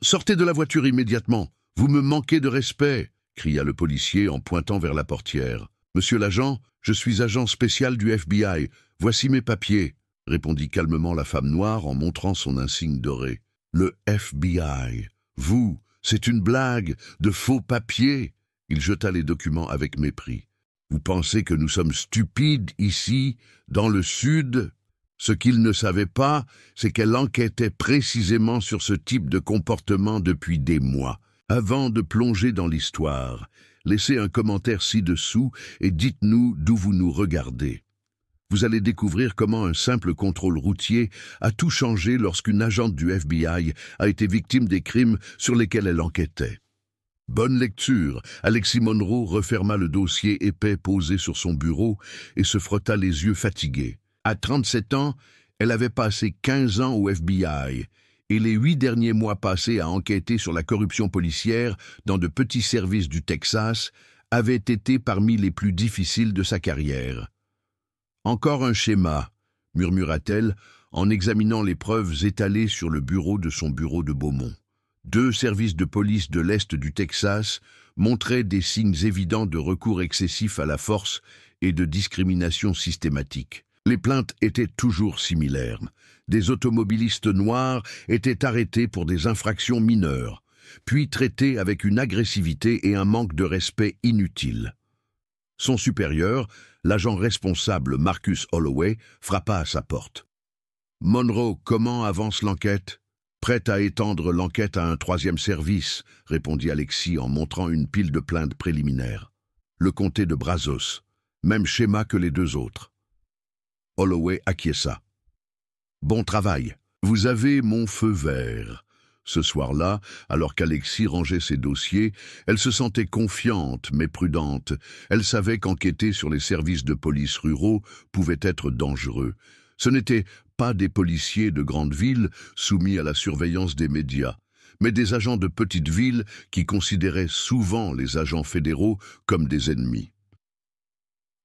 Sortez de la voiture immédiatement. Vous me manquez de respect, cria le policier en pointant vers la portière. Monsieur l'agent, je suis agent spécial du FBI. Voici mes papiers, répondit calmement la femme noire en montrant son insigne doré. Le FBI. Vous, c'est une blague, de faux papiers. Il jeta les documents avec mépris. Vous pensez que nous sommes stupides ici, dans le Sud? Ce qu'il ne savait pas, c'est qu'elle enquêtait précisément sur ce type de comportement depuis des mois. Avant de plonger dans l'histoire, laissez un commentaire ci-dessous et dites-nous d'où vous nous regardez. Vous allez découvrir comment un simple contrôle routier a tout changé lorsqu'une agente du FBI a été victime des crimes sur lesquels elle enquêtait. Bonne lecture. Alexis Monroe referma le dossier épais posé sur son bureau et se frotta les yeux fatigués. À 37 ans, elle avait passé 15 ans au FBI et les 8 derniers mois passés à enquêter sur la corruption policière dans de petits services du Texas avaient été parmi les plus difficiles de sa carrière. Encore un schéma, murmura-t-elle en examinant les preuves étalées sur le bureau de Beaumont. 2 services de police de l'Est du Texas montraient des signes évidents de recours excessif à la force et de discrimination systématique. Les plaintes étaient toujours similaires. Des automobilistes noirs étaient arrêtés pour des infractions mineures, puis traités avec une agressivité et un manque de respect inutiles. Son supérieur, l'agent responsable Marcus Holloway, frappa à sa porte. « Monroe, comment avance l'enquête ?»« Prête à étendre l'enquête à un 3e service, » répondit Alexis en montrant une pile de plaintes préliminaires. « Le comté de Brazos. Même schéma que les 2 autres. » Holloway acquiesça. « Bon travail. Vous avez mon feu vert. » Ce soir-là, alors qu'Alexis rangeait ses dossiers, elle se sentait confiante mais prudente. Elle savait qu'enquêter sur les services de police ruraux pouvait être dangereux. Ce n'étaient pas des policiers de grandes villes soumis à la surveillance des médias, mais des agents de petites villes qui considéraient souvent les agents fédéraux comme des ennemis.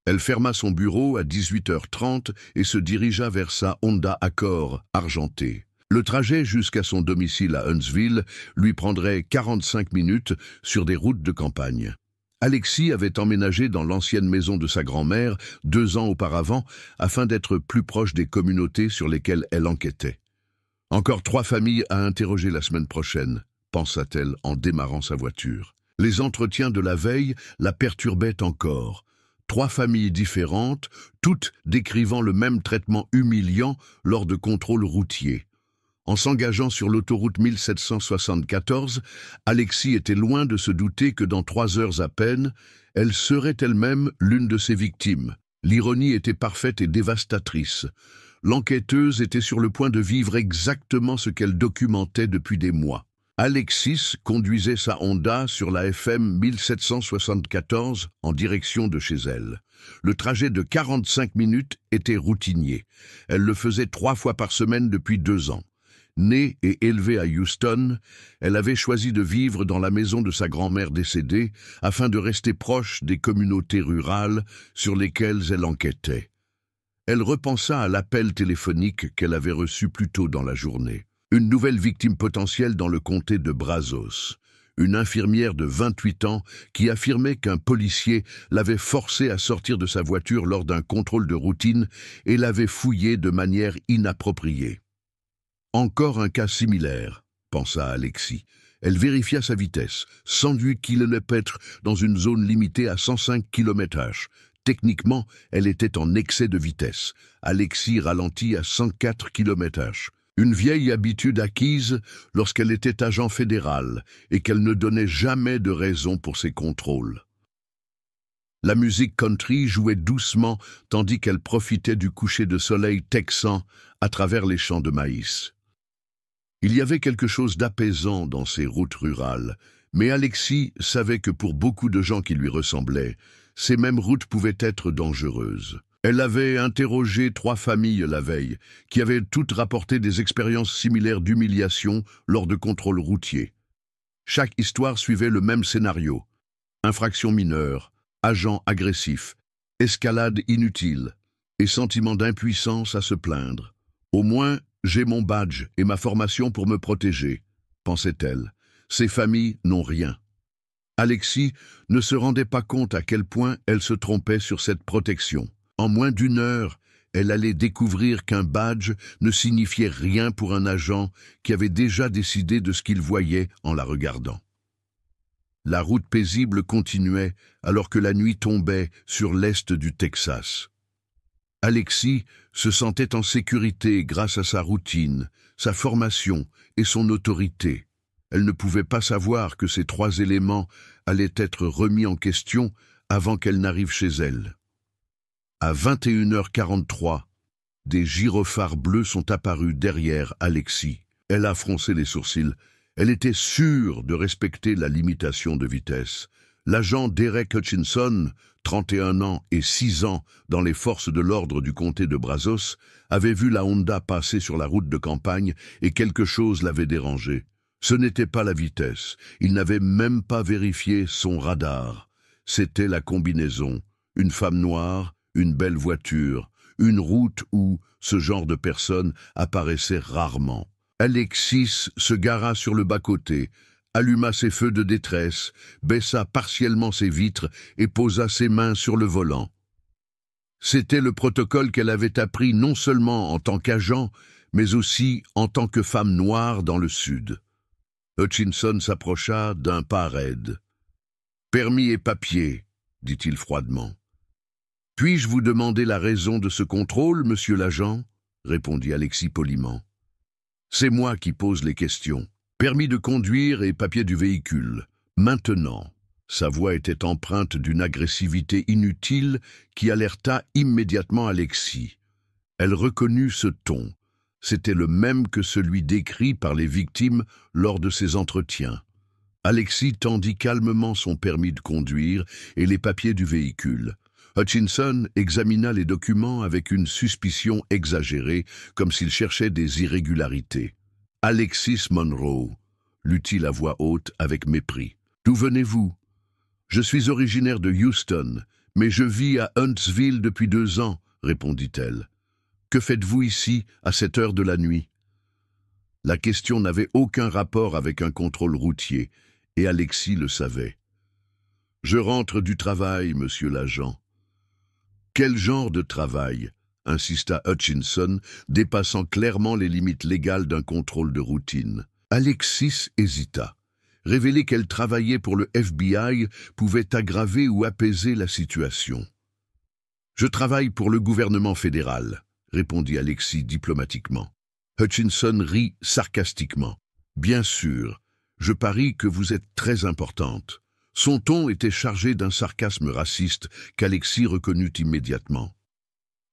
Elle ferma son bureau à 18h30 et se dirigea vers sa Honda Accord argentée. Le trajet jusqu'à son domicile à Huntsville lui prendrait 45 minutes sur des routes de campagne. Alexis avait emménagé dans l'ancienne maison de sa grand-mère 2 ans auparavant afin d'être plus proche des communautés sur lesquelles elle enquêtait. « Encore 3 familles à interroger la semaine prochaine », pensa-t-elle en démarrant sa voiture. Les entretiens de la veille la perturbaient encore. 3 familles différentes, toutes décrivant le même traitement humiliant lors de contrôles routiers. En s'engageant sur l'autoroute 1774, Alexis était loin de se douter que dans 3 heures à peine, elle serait elle-même l'une de ses victimes. L'ironie était parfaite et dévastatrice. L'enquêteuse était sur le point de vivre exactement ce qu'elle documentait depuis des mois. Alexis conduisait sa Honda sur la FM 1774 en direction de chez elle. Le trajet de 45 minutes était routinier. Elle le faisait 3 fois par semaine depuis 2 ans. Née et élevée à Houston, elle avait choisi de vivre dans la maison de sa grand-mère décédée afin de rester proche des communautés rurales sur lesquelles elle enquêtait. Elle repensa à l'appel téléphonique qu'elle avait reçu plus tôt dans la journée. Une nouvelle victime potentielle dans le comté de Brazos. Une infirmière de 28 ans qui affirmait qu'un policier l'avait forcée à sortir de sa voiture lors d'un contrôle de routine et l'avait fouillée de manière inappropriée. Encore un cas similaire, pensa Alexis. Elle vérifia sa vitesse, 108 km/h dans une zone limitée à 105 km/h. Techniquement, elle était en excès de vitesse. Alexis ralentit à 104 km/h. Une vieille habitude acquise lorsqu'elle était agent fédéral et qu'elle ne donnait jamais de raison pour ses contrôles. La musique country jouait doucement tandis qu'elle profitait du coucher de soleil texan à travers les champs de maïs. Il y avait quelque chose d'apaisant dans ces routes rurales, mais Alexis savait que pour beaucoup de gens qui lui ressemblaient, ces mêmes routes pouvaient être dangereuses. Elle avait interrogé 3 familles la veille, qui avaient toutes rapporté des expériences similaires d'humiliation lors de contrôles routiers. Chaque histoire suivait le même scénario. Infraction mineure, agent agressif, escalade inutile et sentiment d'impuissance à se plaindre. Au moins, j'ai mon badge et ma formation pour me protéger, pensait-elle. Ces familles n'ont rien. Alexis ne se rendait pas compte à quel point elle se trompait sur cette protection. En moins d'une heure, elle allait découvrir qu'un badge ne signifiait rien pour un agent qui avait déjà décidé de ce qu'il voyait en la regardant. La route paisible continuait alors que la nuit tombait sur l'est du Texas. Alexis se sentait en sécurité grâce à sa routine, sa formation et son autorité. Elle ne pouvait pas savoir que ces trois éléments allaient être remis en question avant qu'elle n'arrive chez elle. À 21h43, des gyrophares bleus sont apparus derrière Alexis. Elle a froncé les sourcils. Elle était sûre de respecter la limitation de vitesse. L'agent Derek Hutchinson, 31 ans et 6 ans dans les forces de l'ordre du comté de Brazos, avait vu la Honda passer sur la route de campagne et quelque chose l'avait dérangé. Ce n'était pas la vitesse. Il n'avait même pas vérifié son radar. C'était la combinaison. Une femme noire, une belle voiture, une route où ce genre de personnes apparaissait rarement. Alexis se gara sur le bas-côté, alluma ses feux de détresse, baissa partiellement ses vitres et posa ses mains sur le volant. C'était le protocole qu'elle avait appris non seulement en tant qu'agent, mais aussi en tant que femme noire dans le Sud. Hutchinson s'approcha d'un pas raide. « Permis et papier », dit-il froidement. « Puis-je vous demander la raison de ce contrôle, monsieur l'agent » répondit Alexis poliment. « C'est moi qui pose les questions. Permis de conduire et papier du véhicule. Maintenant. » Sa voix était empreinte d'une agressivité inutile qui alerta immédiatement Alexis. Elle reconnut ce ton. C'était le même que celui décrit par les victimes lors de ces entretiens. Alexis tendit calmement son permis de conduire et les papiers du véhicule. Hutchinson examina les documents avec une suspicion exagérée, comme s'il cherchait des irrégularités. « Alexis Monroe », lut-il à voix haute avec mépris. « D'où venez-vous ? » « Je suis originaire de Houston, mais je vis à Huntsville depuis 2 ans, » répondit-elle. « Que faites-vous ici, à cette heure de la nuit ?» La question n'avait aucun rapport avec un contrôle routier, et Alexis le savait. « Je rentre du travail, monsieur l'agent. »« Quel genre de travail ?» insista Hutchinson, dépassant clairement les limites légales d'un contrôle de routine. Alexis hésita. Révéler qu'elle travaillait pour le FBI pouvait aggraver ou apaiser la situation. « Je travaille pour le gouvernement fédéral », répondit Alexis diplomatiquement. Hutchinson rit sarcastiquement. « Bien sûr, je parie que vous êtes très importante. » Son ton était chargé d'un sarcasme raciste qu'Alexis reconnut immédiatement.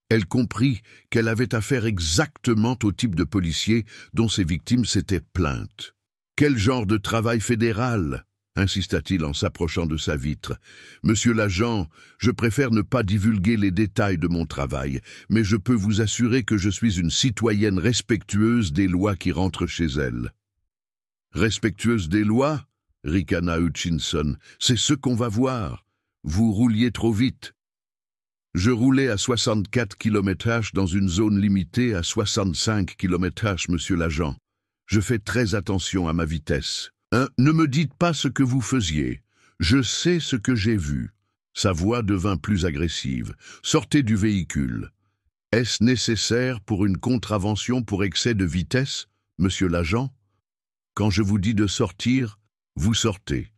Elle comprit qu'elle avait affaire exactement au type de policier dont ses victimes s'étaient plaintes. « Quel genre de travail fédéral ?» insista-t-il en s'approchant de sa vitre. « Monsieur l'agent, je préfère ne pas divulguer les détails de mon travail, mais je peux vous assurer que je suis une citoyenne respectueuse des lois qui rentrent chez elle. »« Respectueuse des lois ?» ricana Hutchinson. « C'est ce qu'on va voir. Vous rouliez trop vite. » « Je roulais à 64 km/h dans une zone limitée à 65 km/h, monsieur l'agent. Je fais très attention à ma vitesse. »« Ne me dites pas ce que vous faisiez. Je sais ce que j'ai vu. » Sa voix devint plus agressive. « Sortez du véhicule. » « Est-ce nécessaire pour une contravention pour excès de vitesse, monsieur l'agent ? Quand je vous dis de sortir, vous sortez.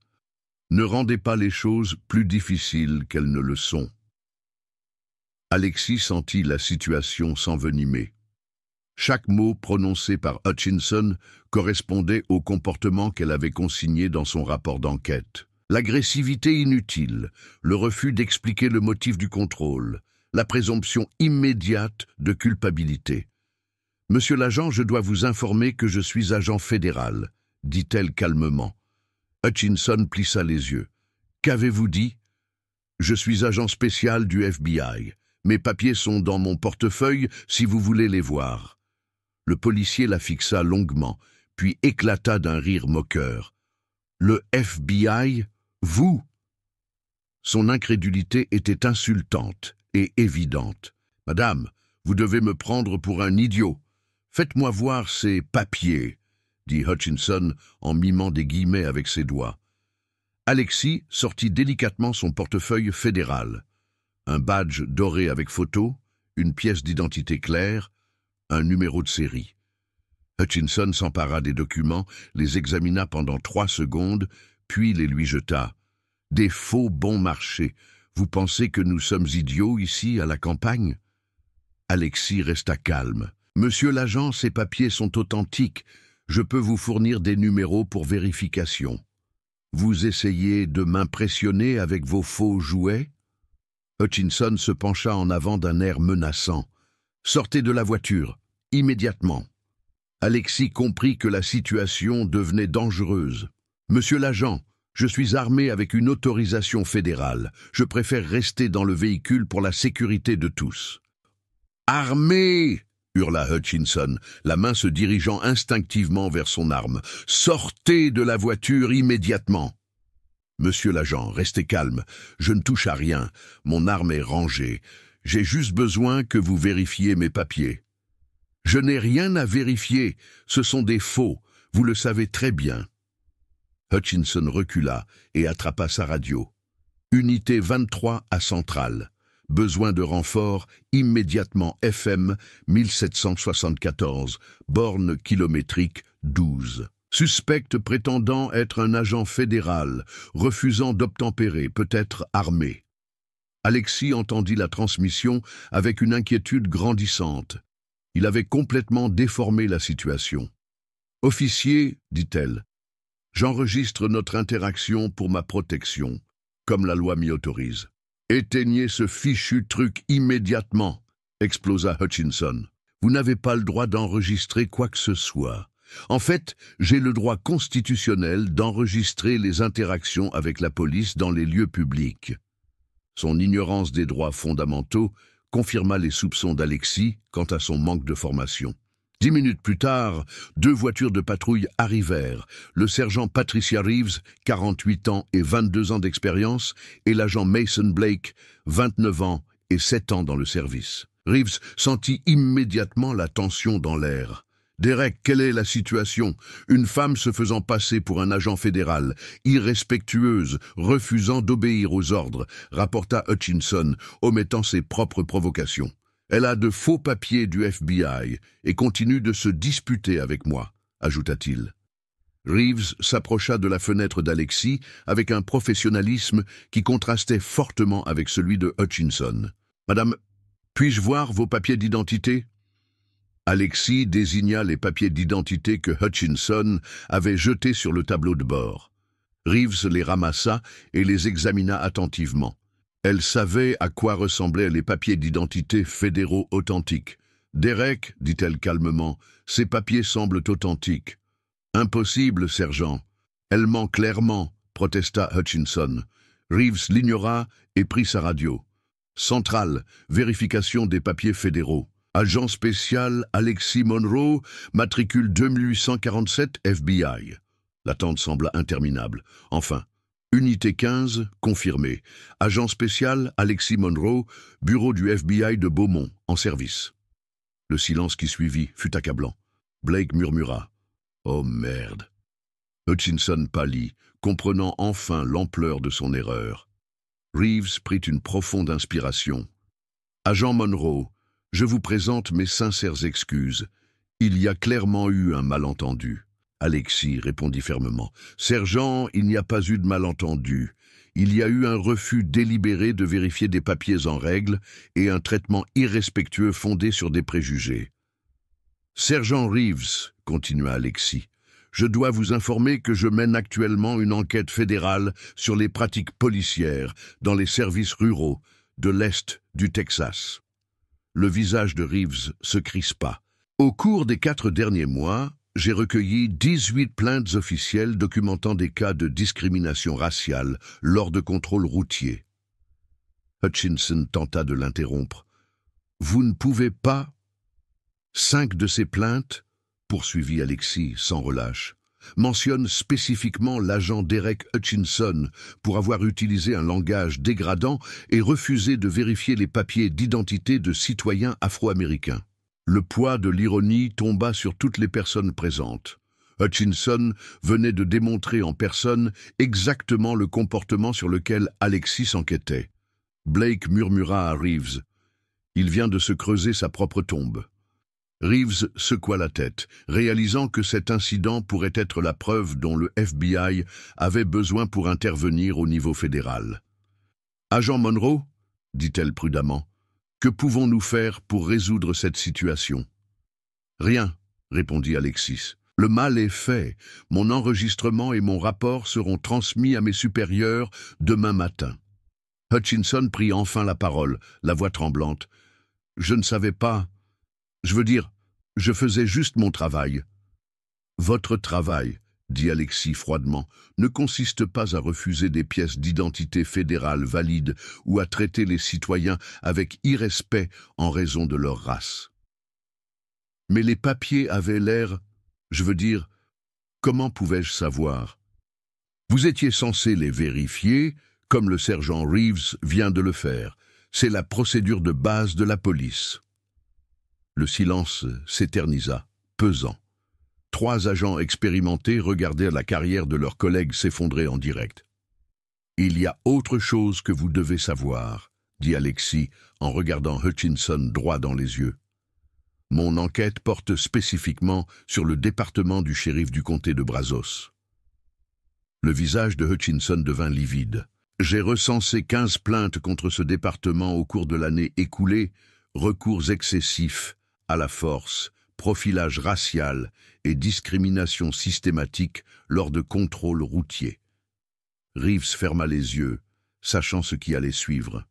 Ne rendez pas les choses plus difficiles qu'elles ne le sont. » Alexis sentit la situation s'envenimer. Chaque mot prononcé par Hutchinson correspondait au comportement qu'elle avait consigné dans son rapport d'enquête. L'agressivité inutile, le refus d'expliquer le motif du contrôle, la présomption immédiate de culpabilité. « Monsieur l'agent, je dois vous informer que je suis agent fédéral, » dit-elle calmement. Hutchinson plissa les yeux. « Qu'avez-vous dit ? » « Je suis agent spécial du FBI. Mes papiers sont dans mon portefeuille si vous voulez les voir. » Le policier la fixa longuement, puis éclata d'un rire moqueur. « Le FBI ? Vous ?» Son incrédulité était insultante et évidente. « Madame, vous devez me prendre pour un idiot. Faites-moi voir ces papiers. » dit Hutchinson en mimant des guillemets avec ses doigts. Alexis sortit délicatement son portefeuille fédéral. Un badge doré avec photo, une pièce d'identité claire, un numéro de série. Hutchinson s'empara des documents, les examina pendant 3 secondes, puis les lui jeta. « Des faux bons marchés. Vous pensez que nous sommes idiots ici, à la campagne ?» Alexis resta calme. « Monsieur l'agent, ces papiers sont authentiques. Je peux vous fournir des numéros pour vérification. Vous essayez de m'impressionner avec vos faux jouets ?» Hutchinson se pencha en avant d'un air menaçant. « Sortez de la voiture, immédiatement. » Alexis comprit que la situation devenait dangereuse. « Monsieur l'agent, je suis armé avec une autorisation fédérale. Je préfère rester dans le véhicule pour la sécurité de tous. »« Armé !» hurla Hutchinson, la main se dirigeant instinctivement vers son arme. « Sortez de la voiture immédiatement !»« Monsieur l'agent, restez calme. Je ne touche à rien. Mon arme est rangée. J'ai juste besoin que vous vérifiez mes papiers. »« Je n'ai rien à vérifier. Ce sont des faux. Vous le savez très bien. » Hutchinson recula et attrapa sa radio. « Unité 23 à Centrale. Besoin de renfort immédiatement FM 1774, borne kilométrique 12. Suspect prétendant être un agent fédéral, refusant d'obtempérer, peut-être armé. » Alexis entendit la transmission avec une inquiétude grandissante. Il avait complètement déformé la situation. « Officier, dit-elle, j'enregistre notre interaction pour ma protection, comme la loi m'y autorise. » « Éteignez ce fichu truc immédiatement !» explosa Hutchinson. « Vous n'avez pas le droit d'enregistrer quoi que ce soit. En fait, j'ai le droit constitutionnel d'enregistrer les interactions avec la police dans les lieux publics. » Son ignorance des droits fondamentaux confirma les soupçons d'Alexis quant à son manque de formation. 10 minutes plus tard, 2 voitures de patrouille arrivèrent, le sergent Patricia Reeves, 48 ans et 22 ans d'expérience, et l'agent Mason Blake, 29 ans et 7 ans dans le service. Reeves sentit immédiatement la tension dans l'air. « Derek, quelle est la situation? Une femme se faisant passer pour un agent fédéral, irrespectueuse, refusant d'obéir aux ordres, » rapporta Hutchinson, omettant ses propres provocations. « Elle a de faux papiers du FBI et continue de se disputer avec moi, » ajouta-t-il. Reeves s'approcha de la fenêtre d'Alexis avec un professionnalisme qui contrastait fortement avec celui de Hutchinson. « Madame, puis-je voir vos papiers d'identité ?» Alexis désigna les papiers d'identité que Hutchinson avait jetés sur le tableau de bord. Reeves les ramassa et les examina attentivement. Elle savait à quoi ressemblaient les papiers d'identité fédéraux authentiques. « Derek, dit-elle calmement, ces papiers semblent authentiques. »« Impossible, sergent. Elle ment clairement, » protesta Hutchinson. Reeves l'ignora et prit sa radio. « Centrale, vérification des papiers fédéraux. Agent spécial Alexis Monroe, matricule 2847 FBI. » L'attente sembla interminable. Enfin, Unité 15, confirmé. Agent spécial Alexis Monroe, bureau du FBI de Beaumont, en service. Le silence qui suivit fut accablant. Blake murmura. « Oh merde !» Hutchinson pâlit, comprenant enfin l'ampleur de son erreur. Reeves prit une profonde inspiration. « Agent Monroe, je vous présente mes sincères excuses. Il y a clairement eu un malentendu. » Alexis répondit fermement. « Sergent, il n'y a pas eu de malentendu. Il y a eu un refus délibéré de vérifier des papiers en règle et un traitement irrespectueux fondé sur des préjugés. »« Sergent Reeves, » continua Alexis, « je dois vous informer que je mène actuellement une enquête fédérale sur les pratiques policières dans les services ruraux de l'Est du Texas. » Le visage de Reeves se crispa. « Au cours des 4 derniers mois, j'ai recueilli 18 plaintes officielles documentant des cas de discrimination raciale lors de contrôles routiers. » Hutchinson tenta de l'interrompre. « Vous ne pouvez pas... » « 5 de ces plaintes, » poursuivit Alexis sans relâche, « mentionnent spécifiquement l'agent Derek Hutchinson pour avoir utilisé un langage dégradant et refusé de vérifier les papiers d'identité de citoyens afro-américains. » Le poids de l'ironie tomba sur toutes les personnes présentes. Hutchinson venait de démontrer en personne exactement le comportement sur lequel Alexis s'enquêtait. Blake murmura à Reeves. Il vient de se creuser sa propre tombe. Reeves secoua la tête, réalisant que cet incident pourrait être la preuve dont le FBI avait besoin pour intervenir au niveau fédéral. « Agent Monroe » dit-elle prudemment, « que pouvons-nous faire pour résoudre cette situation ?»« Rien » répondit Alexis. « Le mal est fait. Mon enregistrement et mon rapport seront transmis à mes supérieurs demain matin. » Hutchinson prit enfin la parole, la voix tremblante. « Je ne savais pas. Je veux dire, je faisais juste mon travail. »« Votre travail, » dit Alexis froidement, « ne consiste pas à refuser des pièces d'identité fédérales valides ou à traiter les citoyens avec irrespect en raison de leur race. » « Mais les papiers avaient l'air... Je veux dire, comment pouvais-je savoir? Vous étiez censé les vérifier, comme le sergent Reeves vient de le faire. C'est la procédure de base de la police. » Le silence s'éternisa, pesant. 3 agents expérimentés regardèrent la carrière de leurs collègues s'effondrer en direct. « Il y a autre chose que vous devez savoir, » dit Alexis en regardant Hutchinson droit dans les yeux. « Mon enquête porte spécifiquement sur le département du shérif du comté de Brazos. » Le visage de Hutchinson devint livide. « J'ai recensé 15 plaintes contre ce département au cours de l'année écoulée, recours excessifs à la force, profilage racial et discrimination systématique lors de contrôles routiers. » Reeves ferma les yeux, sachant ce qui allait suivre.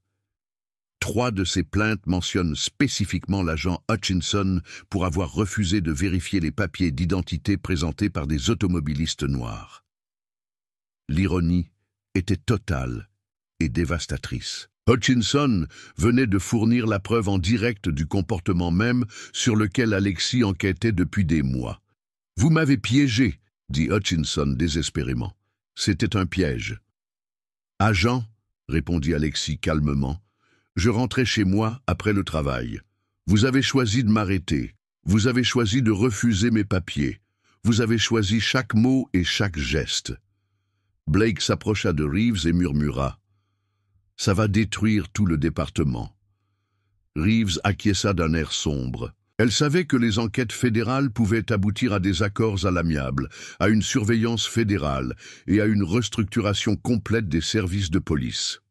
3 de ces plaintes mentionnent spécifiquement l'agent Hutchinson pour avoir refusé de vérifier les papiers d'identité présentés par des automobilistes noirs. L'ironie était totale et dévastatrice. Hutchinson venait de fournir la preuve en direct du comportement même sur lequel Alexis enquêtait depuis des mois. « Vous m'avez piégé », dit Hutchinson désespérément. « C'était un piège. »« Agent, » répondit Alexis calmement, « je rentrais chez moi après le travail. Vous avez choisi de m'arrêter. Vous avez choisi de refuser mes papiers. Vous avez choisi chaque mot et chaque geste. » Blake s'approcha de Reeves et murmura. « Ça va détruire tout le département. » Reeves acquiesça d'un air sombre. Elle savait que les enquêtes fédérales pouvaient aboutir à des accords à l'amiable, à une surveillance fédérale et à une restructuration complète des services de police.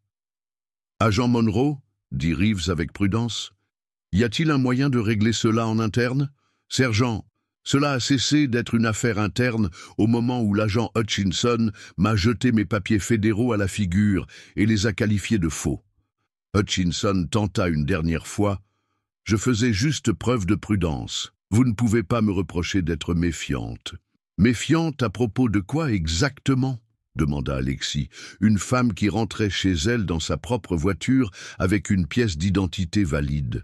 « Agent Monroe » dit Reeves avec prudence, « y a-t-il un moyen de régler cela en interne? Sergent, cela a cessé d'être une affaire interne au moment où l'agent Hutchinson m'a jeté mes papiers fédéraux à la figure et les a qualifiés de faux. » Hutchinson tenta une dernière fois. « Je faisais juste preuve de prudence. Vous ne pouvez pas me reprocher d'être méfiante. »« Méfiante à propos de quoi exactement ?» demanda Alexis, une femme qui rentrait chez elle dans sa propre voiture avec une pièce d'identité valide.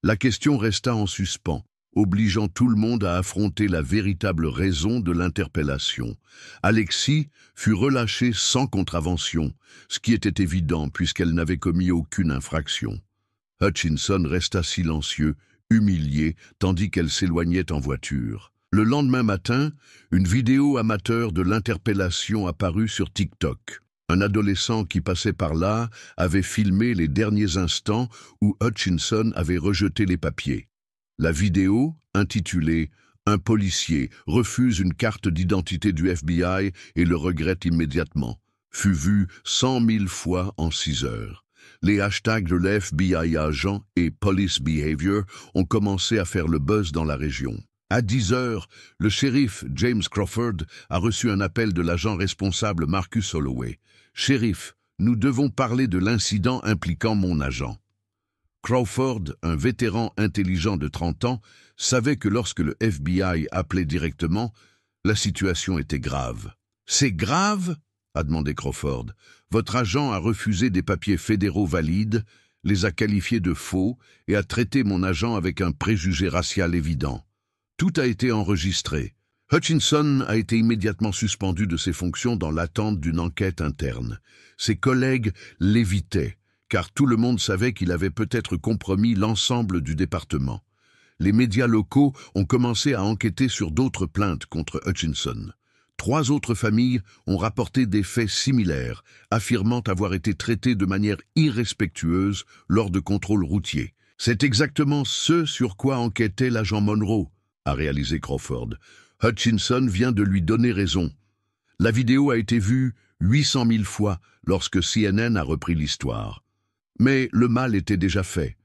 La question resta en suspens, obligeant tout le monde à affronter la véritable raison de l'interpellation. Alexis fut relâchée sans contravention, ce qui était évident puisqu'elle n'avait commis aucune infraction. Hutchinson resta silencieux, humilié, tandis qu'elle s'éloignait en voiture. Le lendemain matin, une vidéo amateur de l'interpellation apparut sur TikTok. Un adolescent qui passait par là avait filmé les derniers instants où Hutchinson avait rejeté les papiers. La vidéo, intitulée « Un policier refuse une carte d'identité du FBI et le regrette immédiatement », fut vue 100 000 fois en 6 heures. Les hashtags de l'FBI agent et Police Behavior ont commencé à faire le buzz dans la région. À 10 heures, le shérif James Crawford a reçu un appel de l'agent responsable Marcus Holloway. « Shérif, nous devons parler de l'incident impliquant mon agent. » Crawford, un vétéran intelligent de 30 ans, savait que lorsque le FBI appelait directement, la situation était grave. « C'est grave ?» a demandé Crawford. « Votre agent a refusé des papiers fédéraux valides, les a qualifiés de faux et a traité mon agent avec un préjugé racial évident. Tout a été enregistré. » Hutchinson a été immédiatement suspendu de ses fonctions dans l'attente d'une enquête interne. Ses collègues l'évitaient, car tout le monde savait qu'il avait peut-être compromis l'ensemble du département. les médias locaux ont commencé à enquêter sur d'autres plaintes contre Hutchinson. 3 autres familles ont rapporté des faits similaires, affirmant avoir été traitées de manière irrespectueuse lors de contrôles routiers. C'est exactement ce sur quoi enquêtait l'agent Monroe, a réalisé Crawford. Hutchinson vient de lui donner raison. La vidéo a été vue 800 000 fois lorsque CNN a repris l'histoire. Mais le mal était déjà fait.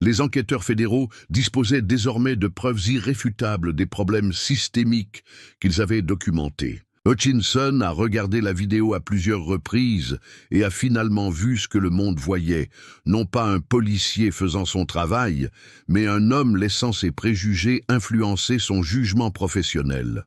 Les enquêteurs fédéraux disposaient désormais de preuves irréfutables des problèmes systémiques qu'ils avaient documentés. Hutchinson a regardé la vidéo à plusieurs reprises et a finalement vu ce que le monde voyait, non pas un policier faisant son travail, mais un homme laissant ses préjugés influencer son jugement professionnel.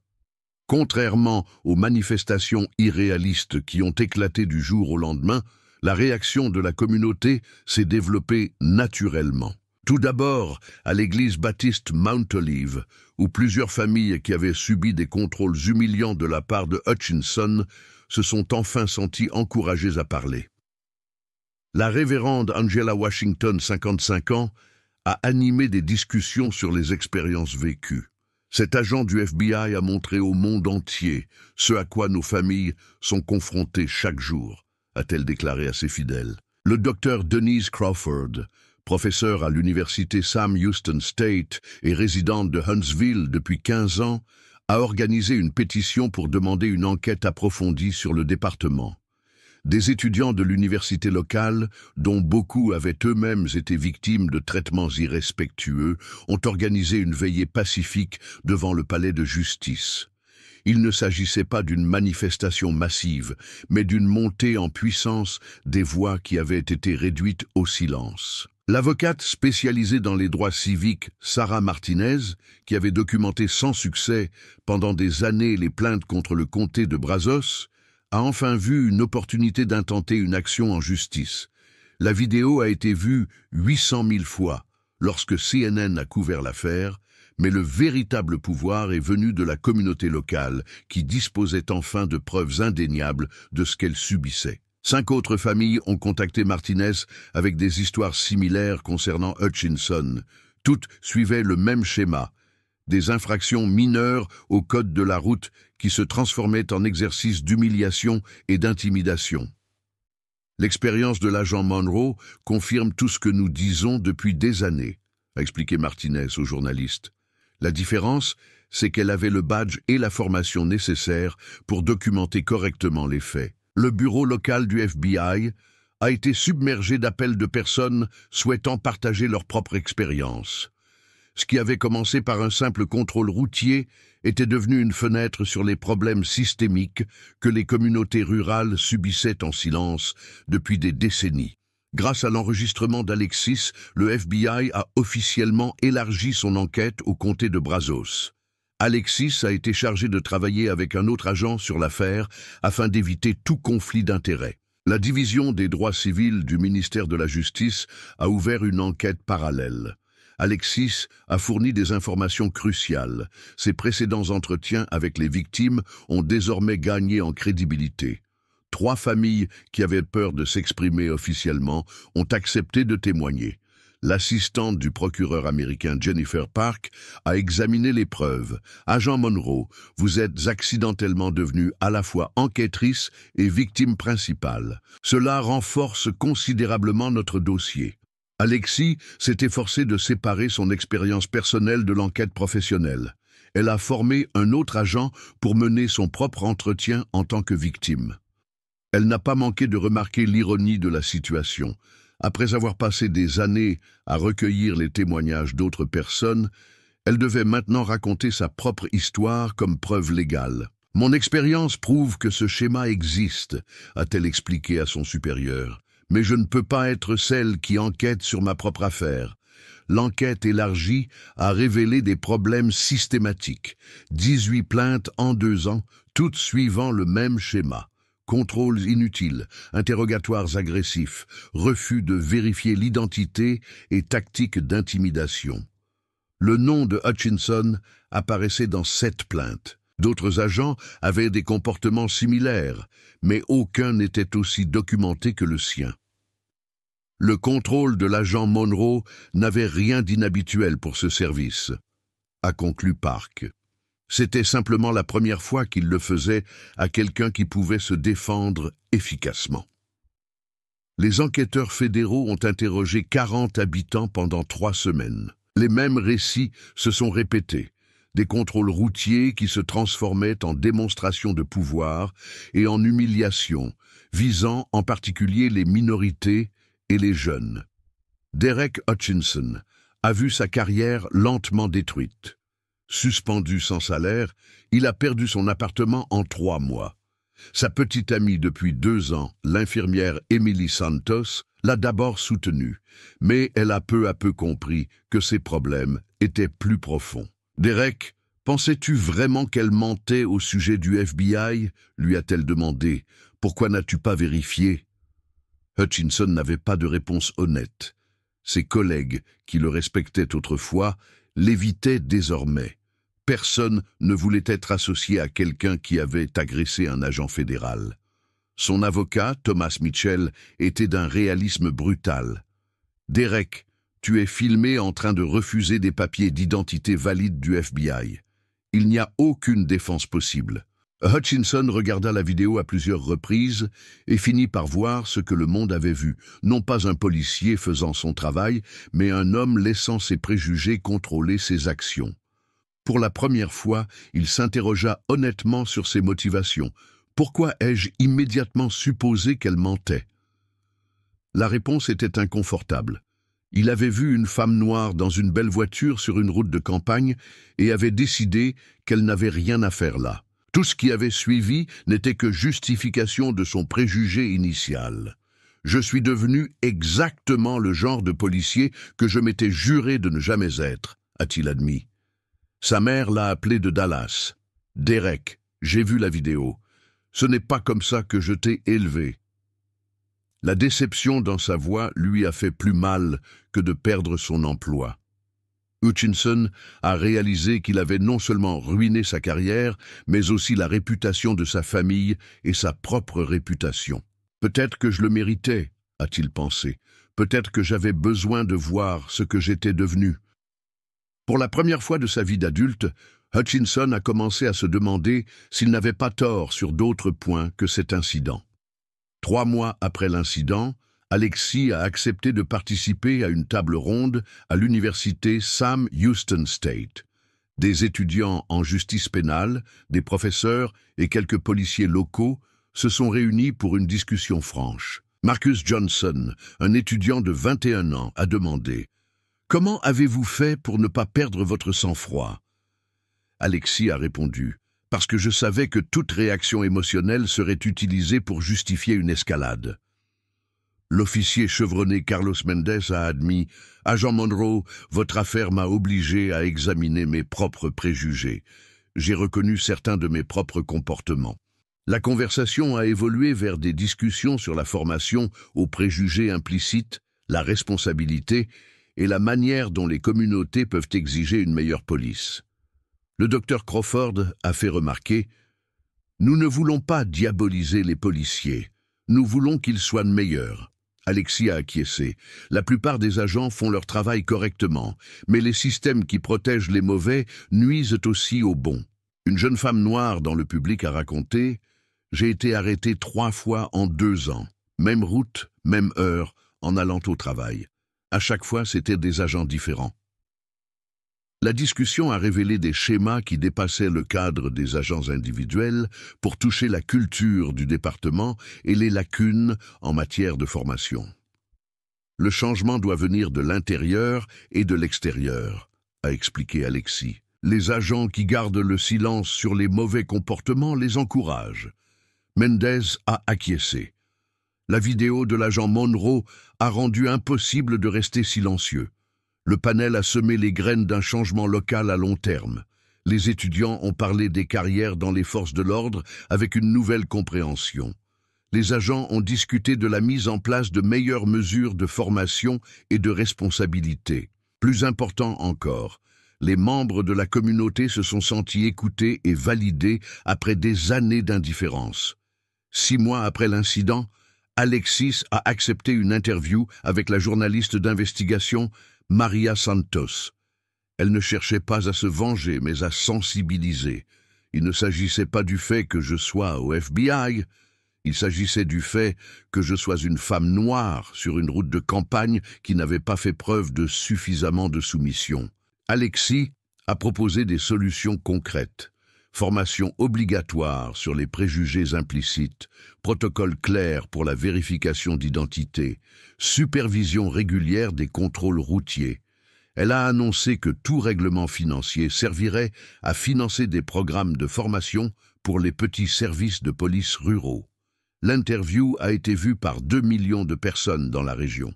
Contrairement aux manifestations irréalistes qui ont éclaté du jour au lendemain, la réaction de la communauté s'est développée naturellement. Tout d'abord, à l'église baptiste Mount Olive, où plusieurs familles qui avaient subi des contrôles humiliants de la part de Hutchinson se sont enfin senties encouragées à parler. La révérende Angela Washington, 55 ans, a animé des discussions sur les expériences vécues. Cet agent du FBI a montré au monde entier ce à quoi nos familles sont confrontées chaque jour, a-t-elle déclaré à ses fidèles. Le docteur Denise Crawford, professeure à l'université Sam Houston State et résidente de Huntsville depuis 15 ans, a organisé une pétition pour demander une enquête approfondie sur le département. Des étudiants de l'université locale, dont beaucoup avaient eux-mêmes été victimes de traitements irrespectueux, ont organisé une veillée pacifique devant le palais de justice. Il ne s'agissait pas d'une manifestation massive, mais d'une montée en puissance des voix qui avaient été réduites au silence. L'avocate spécialisée dans les droits civiques, Sarah Martinez, qui avait documenté sans succès pendant des années les plaintes contre le comté de Brazos, a enfin vu une opportunité d'intenter une action en justice. La vidéo a été vue 800 000 fois lorsque CNN a couvert l'affaire, mais le véritable pouvoir est venu de la communauté locale qui disposait enfin de preuves indéniables de ce qu'elle subissait. 5 autres familles ont contacté Martinez avec des histoires similaires concernant Hutchinson. Toutes suivaient le même schéma. Des infractions mineures au code de la route qui se transformaient en exercices d'humiliation et d'intimidation. L'expérience de l'agent Monroe confirme tout ce que nous disons depuis des années, a expliqué Martinez aux journalistes. La différence, c'est qu'elle avait le badge et la formation nécessaires pour documenter correctement les faits. Le bureau local du FBI a été submergé d'appels de personnes souhaitant partager leur propre expérience. Ce qui avait commencé par un simple contrôle routier était devenu une fenêtre sur les problèmes systémiques que les communautés rurales subissaient en silence depuis des décennies. Grâce à l'enregistrement d'Alexis, le FBI a officiellement élargi son enquête au comté de Brazos. Alexis a été chargé de travailler avec un autre agent sur l'affaire afin d'éviter tout conflit d'intérêts. La division des droits civils du ministère de la Justice a ouvert une enquête parallèle. Alexis a fourni des informations cruciales. Ses précédents entretiens avec les victimes ont désormais gagné en crédibilité. 3 familles qui avaient peur de s'exprimer officiellement ont accepté de témoigner. L'assistante du procureur américain Jennifer Park a examiné les preuves. Agent Monroe, vous êtes accidentellement devenu à la fois enquêtrice et victime principale. Cela renforce considérablement notre dossier. Alexis s'est efforcée de séparer son expérience personnelle de l'enquête professionnelle. Elle a formé un autre agent pour mener son propre entretien en tant que victime. Elle n'a pas manqué de remarquer l'ironie de la situation. Après avoir passé des années à recueillir les témoignages d'autres personnes, elle devait maintenant raconter sa propre histoire comme preuve légale. « Mon expérience prouve que ce schéma existe », a-t-elle expliqué à son supérieur. « Mais je ne peux pas être celle qui enquête sur ma propre affaire. » L'enquête élargie a révélé des problèmes systématiques. 18 plaintes en 2 ans, toutes suivant le même schéma. Contrôles inutiles, interrogatoires agressifs, refus de vérifier l'identité et tactiques d'intimidation. Le nom de Hutchinson apparaissait dans 7 plaintes. D'autres agents avaient des comportements similaires, mais aucun n'était aussi documenté que le sien. Le contrôle de l'agent Monroe n'avait rien d'inhabituel pour ce service, a conclu Park. C'était simplement la première fois qu'il le faisait à quelqu'un qui pouvait se défendre efficacement. Les enquêteurs fédéraux ont interrogé 40 habitants pendant 3 semaines. Les mêmes récits se sont répétés. Des contrôles routiers qui se transformaient en démonstrations de pouvoir et en humiliation, visant en particulier les minorités et les jeunes. Derek Hutchinson a vu sa carrière lentement détruite. Suspendu sans salaire, il a perdu son appartement en 3 mois. Sa petite amie depuis 2 ans, l'infirmière Emily Santos, l'a d'abord soutenu, mais elle a peu à peu compris que ses problèmes étaient plus profonds. « Derek, pensais-tu vraiment qu'elle mentait au sujet du FBI ?» lui a-t-elle demandé. « Pourquoi n'as-tu pas vérifié ?» Hutchinson n'avait pas de réponse honnête. Ses collègues, qui le respectaient autrefois, l'évitaient désormais. Personne ne voulait être associé à quelqu'un qui avait agressé un agent fédéral. Son avocat, Thomas Mitchell, était d'un réalisme brutal. « Derek, tu es filmé en train de refuser des papiers d'identité valides du FBI. Il n'y a aucune défense possible. » Hutchinson regarda la vidéo à plusieurs reprises et finit par voir ce que le monde avait vu. Non pas un policier faisant son travail, mais un homme laissant ses préjugés contrôler ses actions. Pour la première fois, il s'interrogea honnêtement sur ses motivations. Pourquoi ai-je immédiatement supposé qu'elle mentait? La réponse était inconfortable. Il avait vu une femme noire dans une belle voiture sur une route de campagne et avait décidé qu'elle n'avait rien à faire là. Tout ce qui avait suivi n'était que justification de son préjugé initial. « Je suis devenu exactement le genre de policier que je m'étais juré de ne jamais être », a-t-il admis. Sa mère l'a appelé de Dallas. « Derek, j'ai vu la vidéo. Ce n'est pas comme ça que je t'ai élevé. » La déception dans sa voix lui a fait plus mal que de perdre son emploi. Hutchinson a réalisé qu'il avait non seulement ruiné sa carrière, mais aussi la réputation de sa famille et sa propre réputation. « Peut-être que je le méritais, » a-t-il pensé. « Peut-être que j'avais besoin de voir ce que j'étais devenu. » Pour la première fois de sa vie d'adulte, Hutchinson a commencé à se demander s'il n'avait pas tort sur d'autres points que cet incident. 3 mois après l'incident, Alexis a accepté de participer à une table ronde à l'université Sam Houston State. Des étudiants en justice pénale, des professeurs et quelques policiers locaux se sont réunis pour une discussion franche. Marcus Johnson, un étudiant de 21 ans, a demandé « Comment avez-vous fait pour ne pas perdre votre sang-froid » Alexis a répondu « Parce que je savais que toute réaction émotionnelle serait utilisée pour justifier une escalade. » L'officier chevronné Carlos Mendez a admis « Agent Monroe, votre affaire m'a obligé à examiner mes propres préjugés. J'ai reconnu certains de mes propres comportements. » La conversation a évolué vers des discussions sur la formation aux préjugés implicites, la responsabilité et la manière dont les communautés peuvent exiger une meilleure police. Le docteur Crawford a fait remarquer « Nous ne voulons pas diaboliser les policiers, nous voulons qu'ils soient meilleurs. » Alexis a acquiescé. La plupart des agents font leur travail correctement, mais les systèmes qui protègent les mauvais nuisent aussi aux bons. Une jeune femme noire dans le public a raconté « J'ai été arrêté 3 fois en 2 ans, même route, même heure, en allant au travail. À chaque fois, c'était des agents différents. » La discussion a révélé des schémas qui dépassaient le cadre des agents individuels pour toucher la culture du département et les lacunes en matière de formation. Le changement doit venir de l'intérieur et de l'extérieur, a expliqué Alexis. Les agents qui gardent le silence sur les mauvais comportements les encouragent. Mendez a acquiescé. La vidéo de l'agent Monroe a rendu impossible de rester silencieux. Le panel a semé les graines d'un changement local à long terme. Les étudiants ont parlé des carrières dans les forces de l'ordre avec une nouvelle compréhension. Les agents ont discuté de la mise en place de meilleures mesures de formation et de responsabilité. Plus important encore, les membres de la communauté se sont sentis écoutés et validés après des années d'indifférence. 6 mois après l'incident, Alexis a accepté une interview avec la journaliste d'investigation Maria Santos. Elle ne cherchait pas à se venger, mais à sensibiliser. Il ne s'agissait pas du fait que je sois au FBI, il s'agissait du fait que je sois une femme noire sur une route de campagne qui n'avait pas fait preuve de suffisamment de soumission. Alexis a proposé des solutions concrètes. Formation obligatoire sur les préjugés implicites, protocole clair pour la vérification d'identité, supervision régulière des contrôles routiers. Elle a annoncé que tout règlement financier servirait à financer des programmes de formation pour les petits services de police ruraux. L'interview a été vue par 2 millions de personnes dans la région.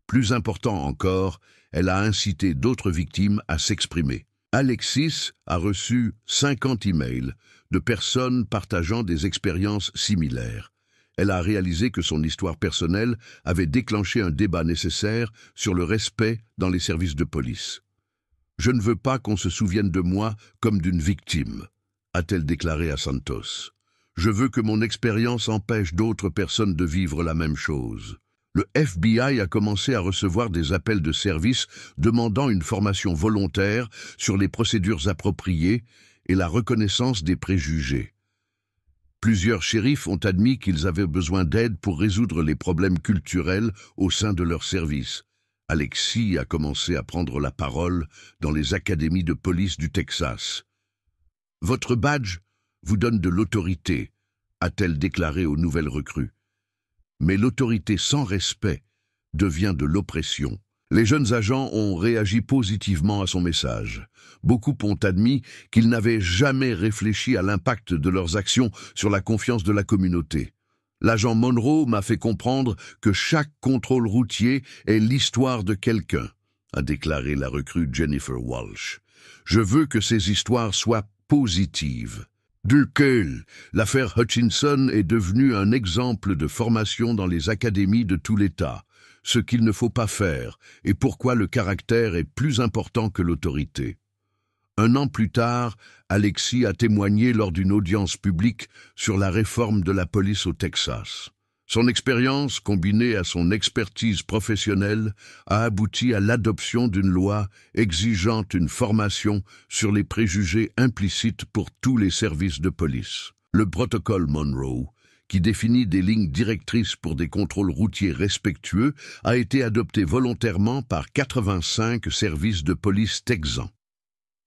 Plus important encore, elle a incité d'autres victimes à s'exprimer. Alexis a reçu 50 emails de personnes partageant des expériences similaires. Elle a réalisé que son histoire personnelle avait déclenché un débat nécessaire sur le respect dans les services de police. « Je ne veux pas qu'on se souvienne de moi comme d'une victime », a-t-elle déclaré à Santos. « Je veux que mon expérience empêche d'autres personnes de vivre la même chose. » Le FBI a commencé à recevoir des appels de service demandant une formation volontaire sur les procédures appropriées et la reconnaissance des préjugés. Plusieurs shérifs ont admis qu'ils avaient besoin d'aide pour résoudre les problèmes culturels au sein de leur service. Alexis a commencé à prendre la parole dans les académies de police du Texas. « Votre badge vous donne de l'autorité », a-t-elle déclaré aux nouvelles recrues. Mais l'autorité sans respect devient de l'oppression. Les jeunes agents ont réagi positivement à son message. Beaucoup ont admis qu'ils n'avaient jamais réfléchi à l'impact de leurs actions sur la confiance de la communauté. L'agent Monroe m'a fait comprendre que chaque contrôle routier est l'histoire de quelqu'un, a déclaré la recrue Jennifer Walsh. Je veux que ces histoires soient positives. Duquel, l'affaire Hutchinson est devenue un exemple de formation dans les académies de tout l'État, ce qu'il ne faut pas faire et pourquoi le caractère est plus important que l'autorité. Un an plus tard, Alexis a témoigné lors d'une audience publique sur la réforme de la police au Texas. Son expérience, combinée à son expertise professionnelle, a abouti à l'adoption d'une loi exigeant une formation sur les préjugés implicites pour tous les services de police. Le protocole Monroe, qui définit des lignes directrices pour des contrôles routiers respectueux, a été adopté volontairement par 85 services de police texans.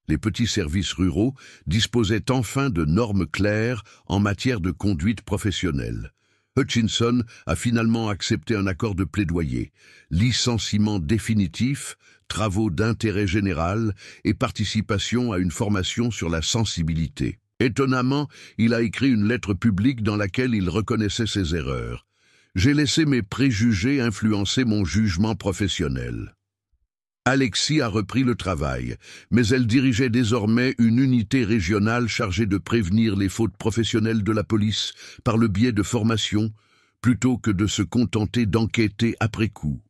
Les petits services ruraux disposaient enfin de normes claires en matière de conduite professionnelle. Hutchinson a finalement accepté un accord de plaidoyer, licenciement définitif, travaux d'intérêt général et participation à une formation sur la sensibilité. Étonnamment, il a écrit une lettre publique dans laquelle il reconnaissait ses erreurs. « J'ai laissé mes préjugés influencer mon jugement professionnel. » Alexis a repris le travail, mais elle dirigeait désormais une unité régionale chargée de prévenir les fautes professionnelles de la police par le biais de formation, plutôt que de se contenter d'enquêter après coup.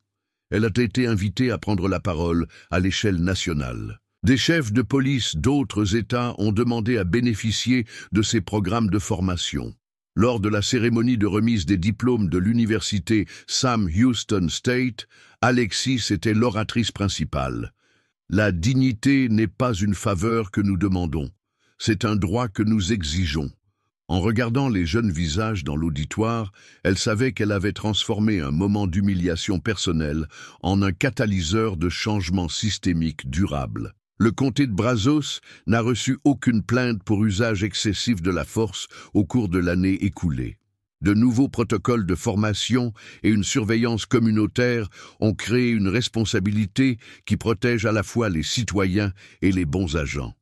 Elle a été invitée à prendre la parole à l'échelle nationale. Des chefs de police d'autres États ont demandé à bénéficier de ces programmes de formation. Lors de la cérémonie de remise des diplômes de l'université Sam Houston State, Alexis était l'oratrice principale. La dignité n'est pas une faveur que nous demandons, c'est un droit que nous exigeons. En regardant les jeunes visages dans l'auditoire, elle savait qu'elle avait transformé un moment d'humiliation personnelle en un catalyseur de changement systémique durable. Le comté de Brazos n'a reçu aucune plainte pour usage excessif de la force au cours de l'année écoulée. De nouveaux protocoles de formation et une surveillance communautaire ont créé une responsabilité qui protège à la fois les citoyens et les bons agents.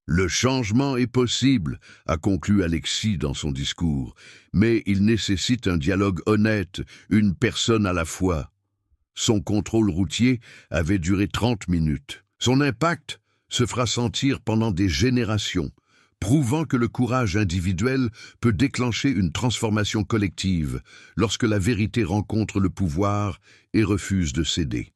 Le changement est possible, a conclu Alexis dans son discours, mais il nécessite un dialogue honnête, une personne à la fois. Son contrôle routier avait duré 30 minutes. Son impact se fera sentir pendant des générations, prouvant que le courage individuel peut déclencher une transformation collective lorsque la vérité rencontre le pouvoir et refuse de céder.